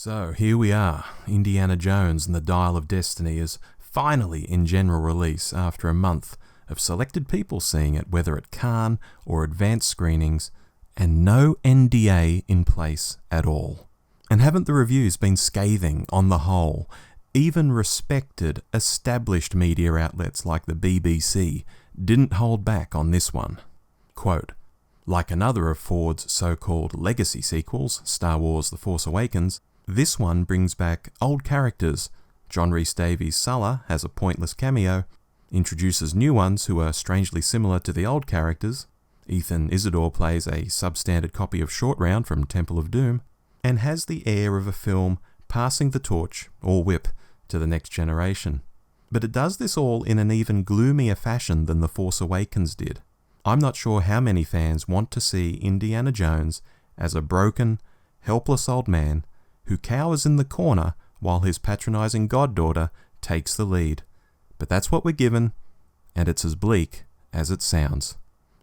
So here we are, Indiana Jones and the Dial of Destiny is finally in general release after a month of selected people seeing it, whether at Cannes or advanced screenings, and no NDA in place at all. And haven't the reviews been scathing on the whole? Even respected, established media outlets like the BBC didn't hold back on this one. Quote, like another of Ford's so-called legacy sequels, Star Wars The Force Awakens, this one brings back old characters. John Rhys Davies' Sulla has a pointless cameo, introduces new ones who are strangely similar to the old characters. Ethan Isidore plays a substandard copy of Short Round from Temple of Doom, and has the air of a film passing the torch, or whip, to the next generation. But it does this all in an even gloomier fashion than The Force Awakens did. I'm not sure how many fans want to see Indiana Jones as a broken, helpless old man who cowers in the corner while his patronizing goddaughter takes the lead. But that's what we're given, and it's as bleak as it sounds.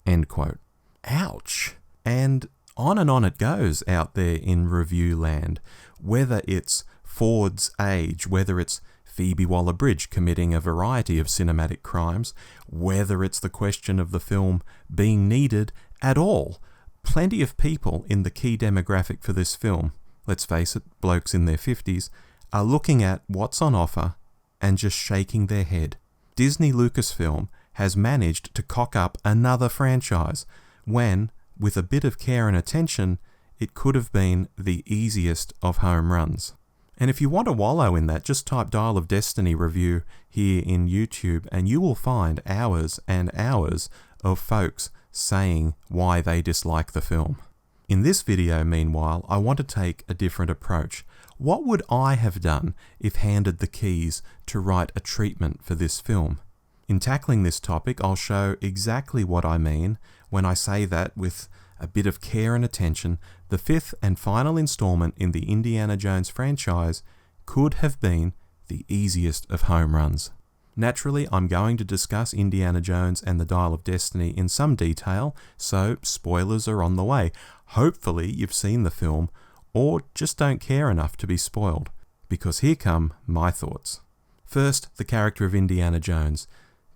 End quote. Ouch! And on it goes out there in review land. Whether it's Ford's age, whether it's Phoebe Waller-Bridge committing a variety of cinematic crimes, whether it's the question of the film being needed at all. Plenty of people in the key demographic for this film, let's face it, blokes in their 50s, are looking at what's on offer and just shaking their head. Disney Lucasfilm has managed to cock up another franchise when, with a bit of care and attention, it could have been the easiest of home runs. And if you want to wallow in that, just type Dial of Destiny review here in YouTube and you will find hours and hours of folks saying why they dislike the film. In this video, meanwhile, I want to take a different approach. What would I have done if handed the keys to write a treatment for this film? In tackling this topic, I'll show exactly what I mean when I say that, with a bit of care and attention, the fifth and final installment in the Indiana Jones franchise could have been the easiest of home runs. Naturally, I'm going to discuss Indiana Jones and the Dial of Destiny in some detail, so spoilers are on the way. Hopefully you've seen the film, or just don't care enough to be spoiled, because here come my thoughts. First, the character of Indiana Jones.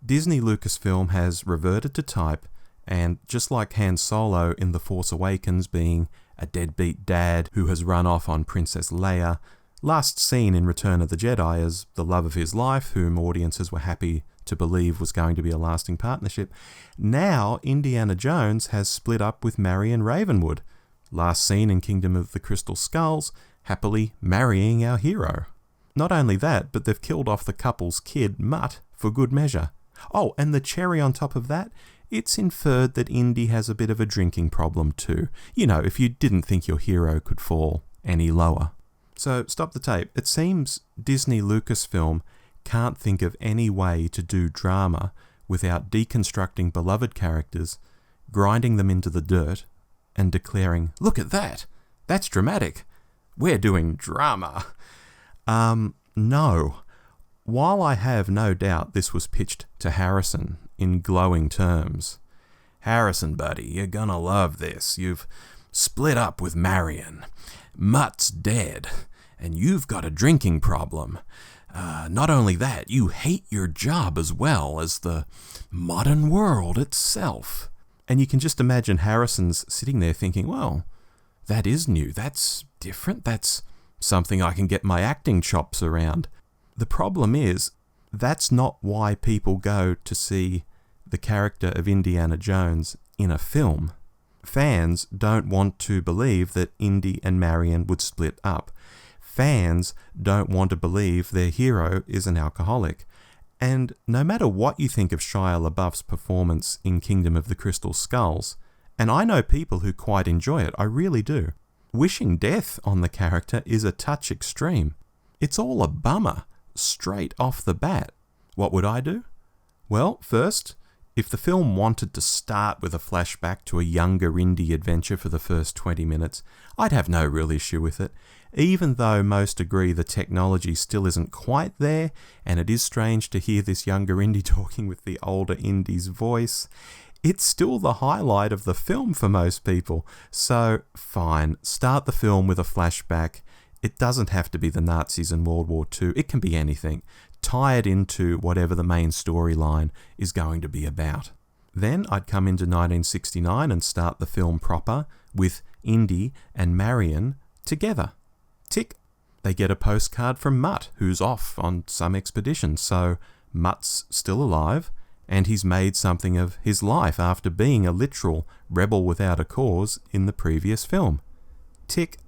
Disney Lucasfilm has reverted to type, and just like Han Solo in The Force Awakens being a deadbeat dad who has run off on Princess Leia, last seen in Return of the Jedi as the love of his life, whom audiences were happy to believe was going to be a lasting partnership, now Indiana Jones has split up with Marion Ravenwood, last seen in Kingdom of the Crystal Skulls, happily marrying our hero. Not only that, but they've killed off the couple's kid, Mutt, for good measure. Oh, and the cherry on top of that, it's inferred that Indy has a bit of a drinking problem too. You know, if you didn't think your hero could fall any lower. So, stop the tape. It seems Disney Lucasfilm can't think of any way to do drama without deconstructing beloved characters, grinding them into the dirt, and declaring, "Look at that! That's dramatic! We're doing drama!" No. While I have no doubt this was pitched to Harrison in glowing terms. "Harrison, buddy, you're gonna love this. You've split up with Marion. Mutt's dead, and you've got a drinking problem. Not only that, you hate your job as well as the modern world itself." And you can just imagine Harrison's sitting there thinking, well, that is new, that's different, that's something I can get my acting chops around. The problem is, that's not why people go to see the character of Indiana Jones in a film. Fans don't want to believe that Indy and Marion would split up. Fans don't want to believe their hero is an alcoholic. And no matter what you think of Shia LaBeouf's performance in Kingdom of the Crystal Skulls, and I know people who quite enjoy it, I really do, wishing death on the character is a touch extreme. It's all a bummer, straight off the bat. What would I do? Well, first, if the film wanted to start with a flashback to a younger Indy adventure for the first 20 minutes, I'd have no real issue with it, even though most agree the technology still isn't quite there, and it is strange to hear this younger Indy talking with the older Indy's voice. It's still the highlight of the film for most people, so fine, start the film with a flashback. It doesn't have to be the Nazis in World War II. It can be anything. Tie it into whatever the main storyline is going to be about. Then I'd come into 1969 and start the film proper with Indy and Marion together. Tick. They get a postcard from Mutt, who's off on some expedition, so Mutt's still alive, and he's made something of his life after being a literal rebel without a cause in the previous film. Tick.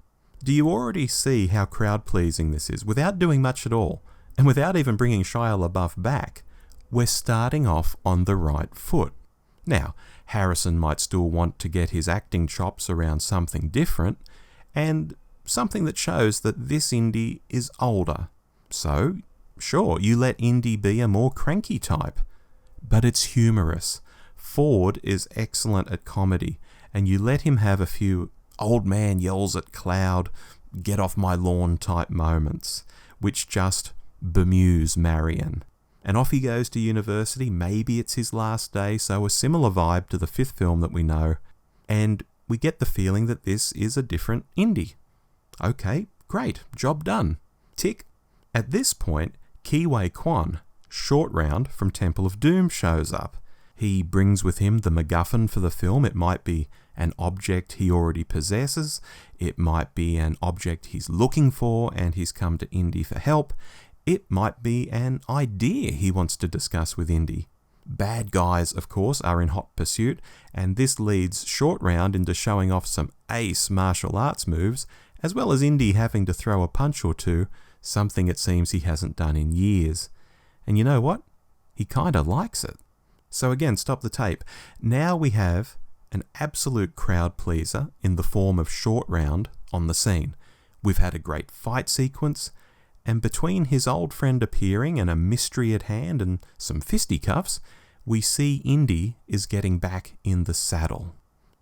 Do you already see how crowd-pleasing this is? Without doing much at all, and without even bringing Shia LaBeouf back, we're starting off on the right foot. Now, Harrison might still want to get his acting chops around something different, and something that shows that this Indy is older. So, sure, you let Indy be a more cranky type. But it's humorous. Ford is excellent at comedy, and you let him have a few old man yells at cloud, get off my lawn type moments, which just bemuse Marion. And off he goes to university. Maybe it's his last day, so a similar vibe to the fifth film that we know. And we get the feeling that this is a different Indy. Okay, great, job done. Tick. At this point, Ke Huy Quan, Short Round from Temple of Doom, shows up. He brings with him the MacGuffin for the film. It might be an object he already possesses. It might be an object he's looking for and he's come to Indy for help. It might be an idea he wants to discuss with Indy. Bad guys, of course, are in hot pursuit, and this leads Short Round into showing off some ace martial arts moves, as well as Indy having to throw a punch or two, something it seems he hasn't done in years. And you know what? He kinda likes it. So again, stop the tape. Now we have an absolute crowd pleaser in the form of Short Round on the scene. We've had a great fight sequence, and between his old friend appearing and a mystery at hand and some fisticuffs, we see Indy is getting back in the saddle.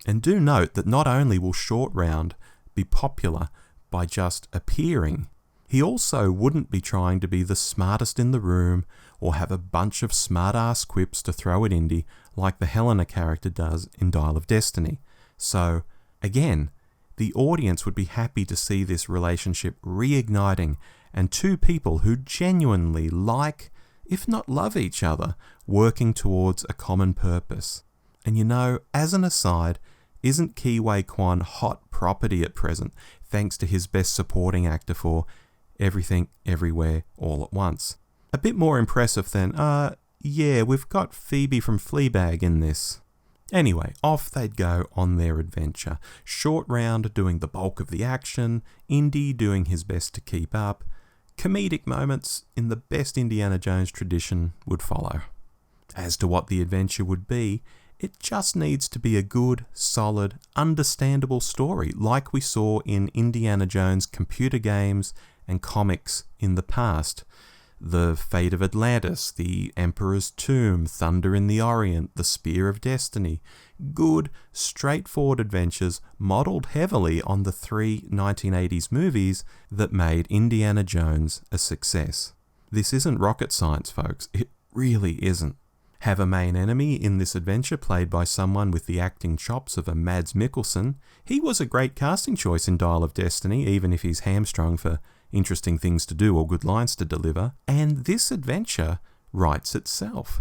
And do note that not only will Short Round be popular by just appearing, he also wouldn't be trying to be the smartest in the room or have a bunch of smart-ass quips to throw at Indy like the Helena character does in Dial of Destiny. So, again, the audience would be happy to see this relationship reigniting and two people who genuinely like, if not love each other, working towards a common purpose. And you know, as an aside, isn't Ke Huy Quan hot property at present, thanks to his Best Supporting Actor for Everything, Everywhere, All at Once? A bit more impressive than, yeah, we've got Phoebe from Fleabag in this. Anyway, off they'd go on their adventure. Short Round doing the bulk of the action, Indy doing his best to keep up. Comedic moments in the best Indiana Jones tradition would follow. As to what the adventure would be, it just needs to be a good, solid, understandable story like we saw in Indiana Jones computer games and comics in the past. The Fate of Atlantis, The Emperor's Tomb, Thunder in the Orient, The Spear of Destiny. Good, straightforward adventures modelled heavily on the three 1980s movies that made Indiana Jones a success. This isn't rocket science, folks. It really isn't. Have a main enemy in this adventure played by someone with the acting chops of a Mads Mikkelsen. He was a great casting choice in Dial of Destiny, even if he's hamstrung for interesting things to do or good lines to deliver, and this adventure writes itself.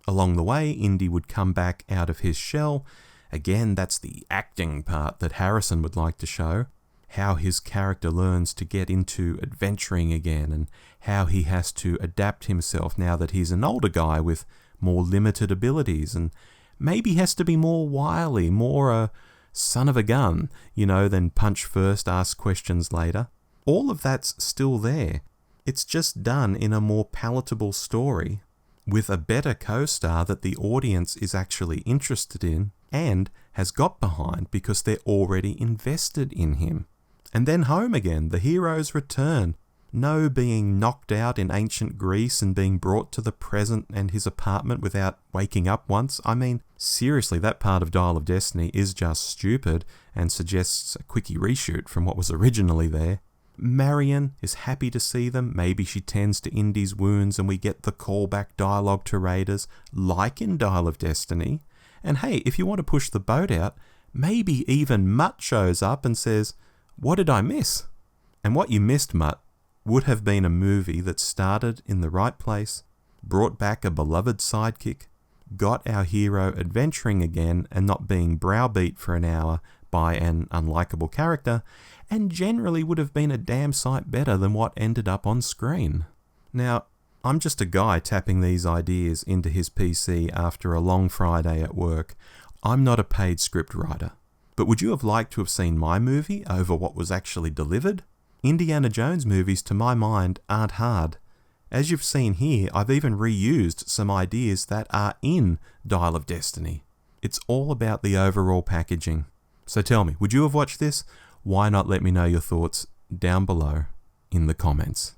Along the way, Indy would come back out of his shell. Again, that's the acting part that Harrison would like to show, how his character learns to get into adventuring again and how he has to adapt himself now that he's an older guy with more limited abilities and maybe has to be more wily, more a son of a gun, than punch first, ask questions later. All of that's still there. It's just done in a more palatable story with a better co-star that the audience is actually interested in and has got behind because they're already invested in him. And then home again, the heroes return. No being knocked out in ancient Greece and being brought to the present and his apartment without waking up once. I mean, seriously, that part of Dial of Destiny is just stupid and suggests a quickie reshoot from what was originally there. Marion is happy to see them. Maybe she tends to Indy's wounds and we get the callback dialogue to Raiders, like in Dial of Destiny. And hey, if you want to push the boat out, maybe even Mutt shows up and says, "What did I miss?" And what you missed, Mutt, would have been a movie that started in the right place, brought back a beloved sidekick, got our hero adventuring again and not being browbeat for an hour by an unlikable character, and generally would have been a damn sight better than what ended up on screen. Now, I'm just a guy tapping these ideas into his PC after a long Friday at work. I'm not a paid script writer. But would you have liked to have seen my movie over what was actually delivered? Indiana Jones movies, to my mind, aren't hard. As you've seen here, I've even reused some ideas that are in Dial of Destiny. It's all about the overall packaging. So tell me, would you have watched this? Why not let me know your thoughts down below in the comments?